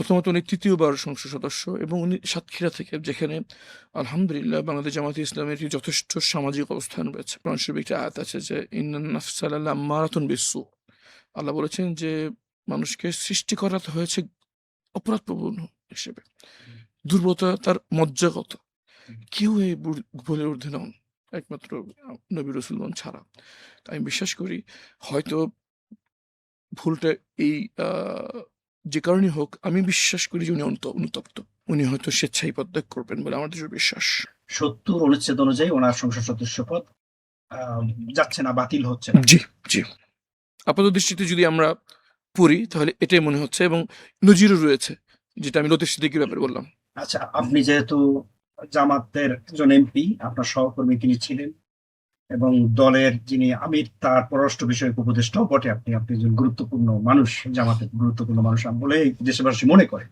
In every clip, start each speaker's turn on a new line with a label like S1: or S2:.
S1: প্রথমত উনি তৃতীয়বার সংসদ সদস্য এবং উনি সাতক্ষীরা থেকে, যেখানে আলহামদুলিল্লাহ বাংলাদেশ জামাতে ইসলামের একটি যথেষ্ট সামাজিক অবস্থান রয়েছে। কোরআন শরীফে একটি আয়াত আছে যে ইন্নান নাফসা লাম্মারাতুন বিসসু। আল্লাহ বলেছেন যে মানুষকে সৃষ্টি করা তো হয়েছে অপরাধপ্রবণ হিসেবে। দুর্বলতা তার মজ্জাগত। কেউ এই ভুলের ঊর্ধ্বে নন, একমাত্র নবী রাসূলগণ ছাড়া। আমি বিশ্বাস করি হয়তো ভুলটা এই যে কারণেই হোক, আমি বিশ্বাস করি যে উনি অনুতপ্ত। উনি হয়তো স্বেচ্ছায় পদত্যাগ করবেন বলে আমার দৃঢ় বিশ্বাস।
S2: ৭০ অনুচ্ছেদ অনুযায়ী ওনার সংসদ সদস্য পদ যাচ্ছে না, বাতিল হচ্ছে না।
S1: জি, জি। আপাত দৃষ্টিতে যদি আমরা পড়ি তাহলে এটাই মনে হচ্ছে, এবং নজিরও রয়েছে, যেটা আমি লতিফ সিদ্দিকীর ব্যাপারে বললাম।
S2: আচ্ছা, আপনি যেহেতু জামাতের একজন এমপি, আপনার সহকর্মী তিনি ছিলেন এবং দলের যিনি আমির তার পররাষ্ট্র বিষয়ক উপদেষ্টাও বটে, আপনি একজন গুরুত্বপূর্ণ মানুষ, জামাতের গুরুত্বপূর্ণ মানুষ বলে দেশবাসী মনে করে।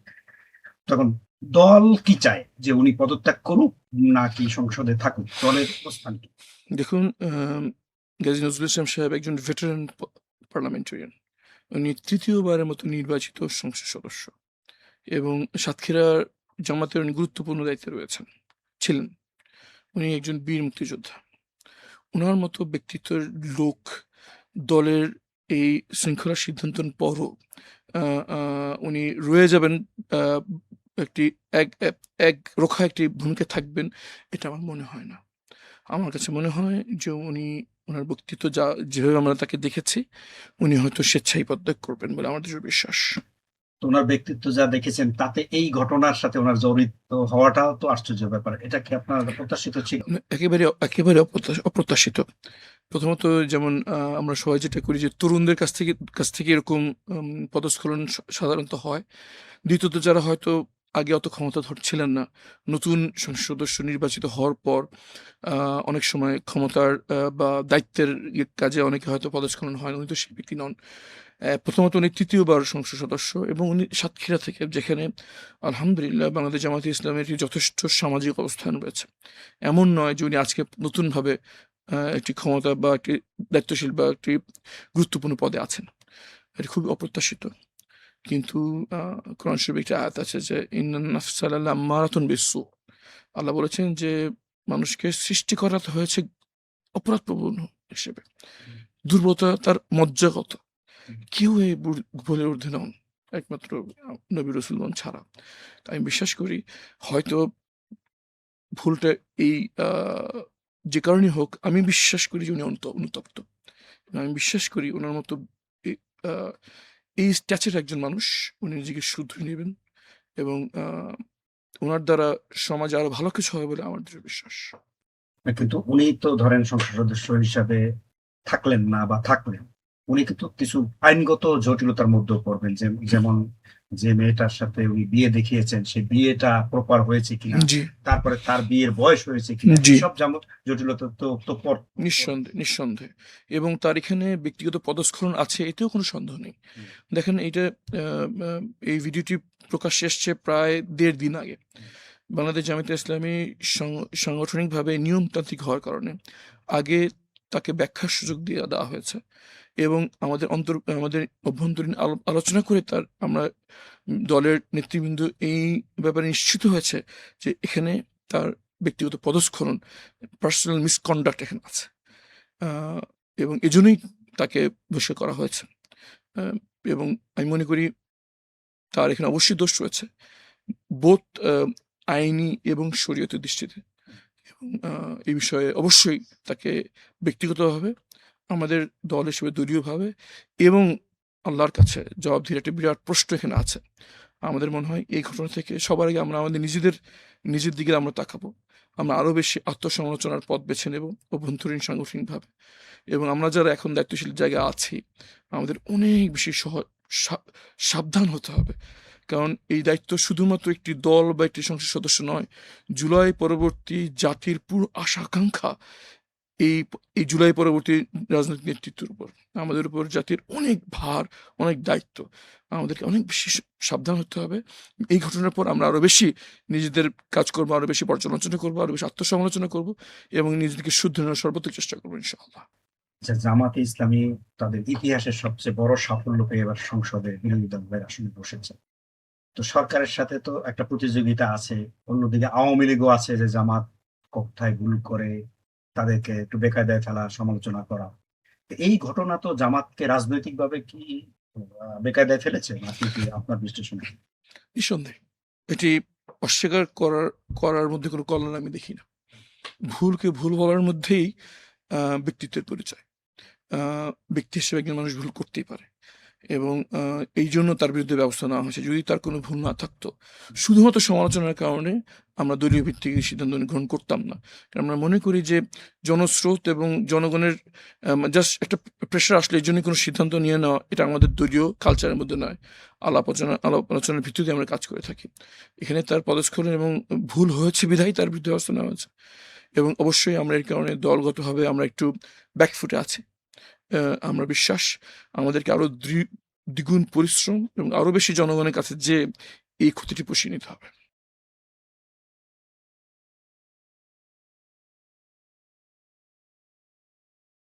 S2: তখন দল কি চায়, যে উনি পদত্যাগ করুক নাকি সংসদে থাকুক? দলের অবস্থান কি?
S1: দেখুন, গাজী নজরুল ইসলাম সাহেব একজন ভেটারান পার্লামেন্টারিয়ান। উনি তৃতীয়বারের মতো নির্বাচিত সংসদ সদস্য এবং সাতক্ষীরার জামাতের উনি গুরুত্বপূর্ণ দায়িত্বে ছিলেন। উনি একজন বীর মুক্তিযোদ্ধা। উনার মতো ব্যক্তিত্বের লোক দলের এই শৃঙ্খলার সিদ্ধান্তর পরও উনি রয়ে যাবেন, একটি এক রক্ষা একটি ভূমিকা থাকবেন, এটা আমার মনে হয় না। আমার কাছে মনে হয় যে ওনার বক্তৃত্ব যেভাবে আমরা তাকে দেখেছি, উনি হয়তো স্বেচ্ছায় পদত্যাগ করবেন বলে আমার দৃঢ় বিশ্বাস।
S2: তো ওনার ব্যক্তিত্ব যা দেখেছেন তাতে এই ঘটনার সাথে ওনার জড়িত হওয়াটাও তো আশ্চর্য ব্যাপার। এটা কি আপনার প্রত্যাশিত ছিল?
S1: একেবারে অপ্রত্যাশিত। প্রথমত যেমন আমরা সবাই যেটা করি যে তরুণদের কাছ থেকে এরকম পদস্খলন সাধারণত হয়। দ্বিতীয়ত যারা হয়তো আগে অত ক্ষমতাধর ছিলেন না, নতুন সংসদ সদস্য নির্বাচিত হওয়ার পর অনেক সময় ক্ষমতার বা দায়িত্বের কাজে অনেকে হয়তো পদস্খলন হয়। উনি তো সেই ব্যক্তি নন। প্রথমত উনি তৃতীয়বার সংসদ সদস্য এবং উনি সাতক্ষীরা থেকে, যেখানে আলহামদুলিল্লাহ বাংলাদেশ জামাতে ইসলামের একটি যথেষ্ট সামাজিক অবস্থান রয়েছে। এমন নয় যে উনি আজকে নতুনভাবে একটি ক্ষমতা বা একটি দায়িত্বশীল বা একটি গুরুত্বপূর্ণ পদে আছেন। এটি খুবই অপ্রত্যাশিত। কিন্তু কোরআন শরীফে একটি আয়াত আছে যে ইন্নান নাফসা লাম্মারাতুন বিসসু। আল্লাহ বলেছেন যে মানুষকে সৃষ্টি করা তো হয়েছে অপরাধপ্রবণ হিসেবে। দুর্বলতা তার মজ্জাগত। কেউ এই ভুলের ঊর্ধ্বে নন, একমাত্র নবী রাসূলগণ ছাড়া। আমি বিশ্বাস করি হয়তো ভুলটা এই যে কারণেই হোক, আমি বিশ্বাস করি যে উনি অনুতপ্ত। আমি বিশ্বাস করি ওনার মতো এই স্ট্যাচার একজন মানুষ উনি নিজেকে শুধরে নেবেন, এবং ওনার দ্বারা সমাজে আরো ভালো কিছু হবে বলে আমার দৃঢ় বিশ্বাস।
S2: কিন্তু উনি তো ধরেন সংসদ সদস্য হিসাবে থাকলেন না বা থাকলেন, উনি কিন্তু কিছু আইনগত জটিলতার মধ্যেও পড়বেন, যেমন যে মেয়েটার সাথে উনি বিয়ে দেখিয়েছেন সে বিয়েটা প্রপার হয়েছে কিনা,
S1: জি,
S2: তারপরে তার বিয়ের বয়স হয়েছে কিনা,
S1: জি।
S2: এসব যেমন জটিলতা তো
S1: নিঃসন্দেহে। এবং তার এখানে ব্যক্তিগত পদস্খলন আছে, এতেও কোনো সন্দেহ নেই। দেখেন এইটা এই ভিডিওটি প্রকাশ্যে এসছে প্রায় ১.৫ দিন আগে। বাংলাদেশ জামায়াতে ইসলামী সাংগঠনিকভাবে নিয়মতান্ত্রিক হওয়ার কারণে আগে তাকে ব্যাখ্যার সুযোগ দেওয়া হয়েছে, এবং আমাদের অভ্যন্তরীণ আলোচনা করে আমরা দলের নেতৃবৃন্দ এই ব্যাপারে নিশ্চিত হয়েছে যে এখানে তার ব্যক্তিগত পদস্খলন, পার্সোনাল মিসকন্ডাক্ট এখানে আছে, এবং এজন্যই তাকে বহিষ্কার করা হয়েছে। এবং আমি মনে করি তার এখানে অবশ্যই দোষ রয়েছে, বোথ আইনি এবং শরীয়তের দৃষ্টিতে। এবং এই বিষয়ে অবশ্যই তাকে ব্যক্তিগতভাবে, আমাদের দল হিসেবে দলীয়ভাবে এবং আল্লাহর কাছে জবাবদিহির একটা বিরাট প্রশ্ন এখানে আছে। আমাদের মনে হয় এই ঘটনা থেকে সবার আগে আমরা আমাদের নিজের দিকে আমরা তাকাবো। আমরা আরো বেশি আত্মসমালোচনার পথ বেছে নেব অভ্যন্তরীণ সাংগঠনিকভাবে, এবং আমরা যারা এখন দায়িত্বশীল জায়গায় আছি আমাদের অনেক বেশি সাবধান হতে হবে। কারণ এই দায়িত্ব শুধুমাত্র একটি দল বা একটি সংসদ সদস্য নয়, জুলাই পরবর্তী জাতির পুরো আশা আকাঙ্ক্ষা এই জুলাই পরবর্তী রাজনৈতিক নেতৃত্বের উপর। আমাদের উপর জাতির অনেক ভার, অনেক দায়িত্ব। আমাদেরকে অনেক বেশি সাবধান হতে হবে। এই ঘটনার পর আমরা আরো বেশি নিজেদের কাজ করবো, আরো বেশি পর্যালোচনা করবো, আরো বেশি আত্মসমালোচনা করবো, এবং নিজেদেরকে শুধরানোর সর্বোচ্চ চেষ্টা করবো ইনশাআল্লাহ।
S2: জামাতে ইসলামী তাদের ইতিহাসের সবচেয়ে বড় সাফল্য পেয়ে এবার সংসদে বিরোধী দলের আসনে বসেছে। তো সরকারের সাথে তো একটা প্রতিযোগিতা আছে, অন্যদিকে আওয়ামী লীগও আছে যে জামাত কোথায় ভুল করে তাদেরকে একটু বেকায়দায় ফেলা, সমালোচনা করা। তো এই ঘটনা তো জামাতকে রাজনৈতিকভাবে কি বেকায়দায় ফেলেছে নাকি, কি আপনার বিশ্লেষণ?
S1: নিঃসন্দেহে এটি অস্বীকার করার মধ্যে কোনো কল্যাণ আমি দেখি না। ভুলকে ভুল বলার মধ্যেই ব্যক্তিত্বের পরিচয়। ব্যক্তি হিসেবে একজন মানুষ ভুল করতেই পারে এবং এই জন্য তার বিরুদ্ধে ব্যবস্থা নেওয়া হয়েছে। যদি তার কোনো ভুল না থাকতো, শুধুমাত্র সমালোচনার কারণে আমরা দলীয় ভিত্তিক এই সিদ্ধান্ত গ্রহণ করতাম না। কারণ আমরা মনে করি যে জনস্রোত এবং জনগণের জাস্ট একটা প্রেশার আসলে এই জন্য কোনো সিদ্ধান্ত নিয়ে নেওয়া, এটা আমাদের দলীয় কালচারের মধ্যে নয়। আলাপ আলোচনার ভিত্তিতে আমরা কাজ করে থাকি। এখানে তার পদস্খলন এবং ভুল হয়েছে বিধায় তার বিরুদ্ধে ব্যবস্থা নেওয়া হয়েছে এবং অবশ্যই আমরা এর কারণে দলগতভাবে আমরা একটু ব্যাকফুটে আছি। আমরা বিশ্বাস আমাদেরকে আরো দ্বিগুণ পরিশ্রম এবং আরো বেশি জনগণের কাছে যে এই ক্ষতিটি পুষিয়ে নিতে হবে।